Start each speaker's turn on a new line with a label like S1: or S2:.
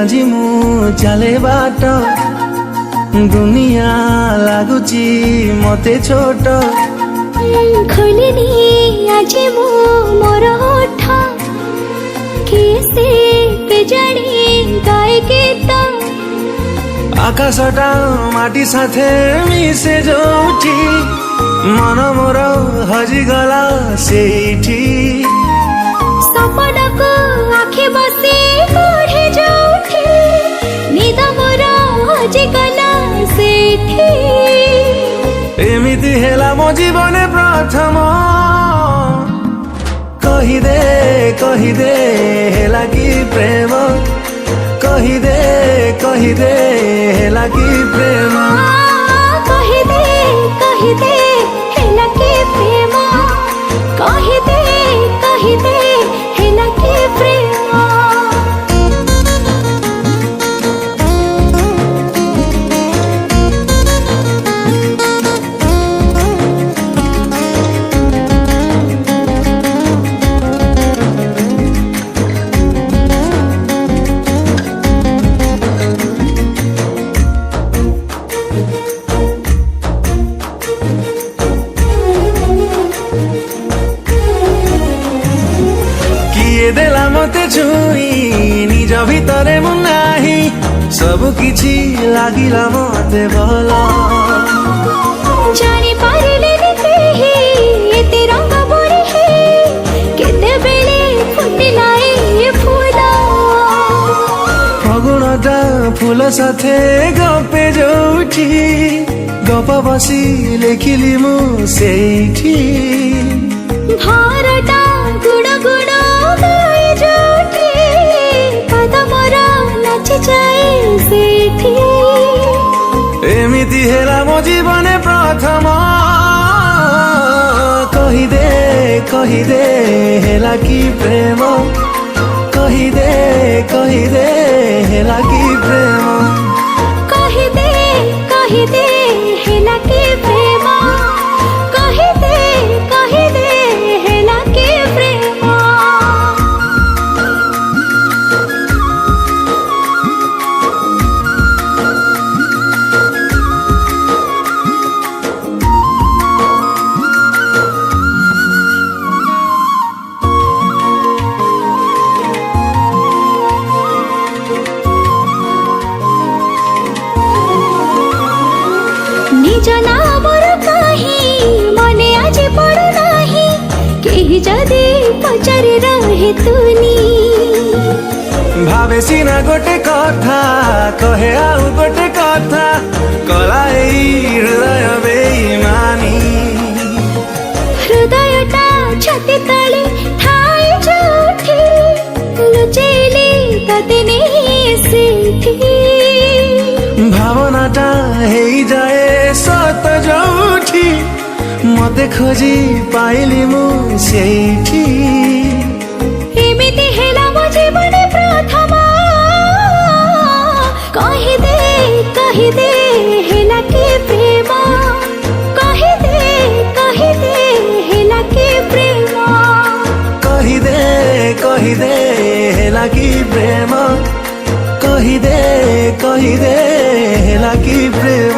S1: আজি मु चले बाट दुनिया लागुची मते छोट
S2: खोलिनी आज मु मोर ओठ किसे के जानी गाए गीत
S1: आकाशटा माटी साथे मिसे जोठी मन मोर हजिगला सेठी
S2: सपन को आखे बसे पढ़े जोठी निद मोर हजिगला सेठी
S1: एमिति हेला मो जीवने प्रथम कही दे हेला कि प्रेम कही दे हेला कि प्रेम
S2: कही दे हेला कि प्रेम कही दे हेला कि प्रेम
S1: देला मते छुई निज भितरे मु नाही सब किछि लागिला मते भला
S2: जानी पारिले केही एते रंग बोरी हे केते बेले फुटिला ए फूल
S1: फगुणटा फूल साथे गपे जोठी गप बसी लेखिली मु सेठी
S2: भारटा गुण गुण गाए जोठी पद मोर नाचि जाए सेठी
S1: एमिति हेला मो जीवने प्रथम कही दे हेला कि प्रेम कही दे हेला कि प्रेम
S2: कही दे हेला कि प्रेम कही दे हेला कि प्रेम निज नामर कहीं मने आज पड़ू नाही केही जदि पचारि रहे तुनी
S1: भावे सीना गोटे कथा कहे आउ गोटे कथा कला हृदय बेईमानी
S2: हृदयटा छाती तले ठाई जोठी लुचेले तते नहीं सेठी
S1: भावनाटा हेई जाए सत जोठी मते खोजी पाइली मु सेठी
S2: एमिति हेला मो जीवन प्रथम कही दे हेला कि प्रेम कही दे हेला कि प्रेम
S1: कही दे हेला कि प्रेम कही दे हेला कि प्रेम।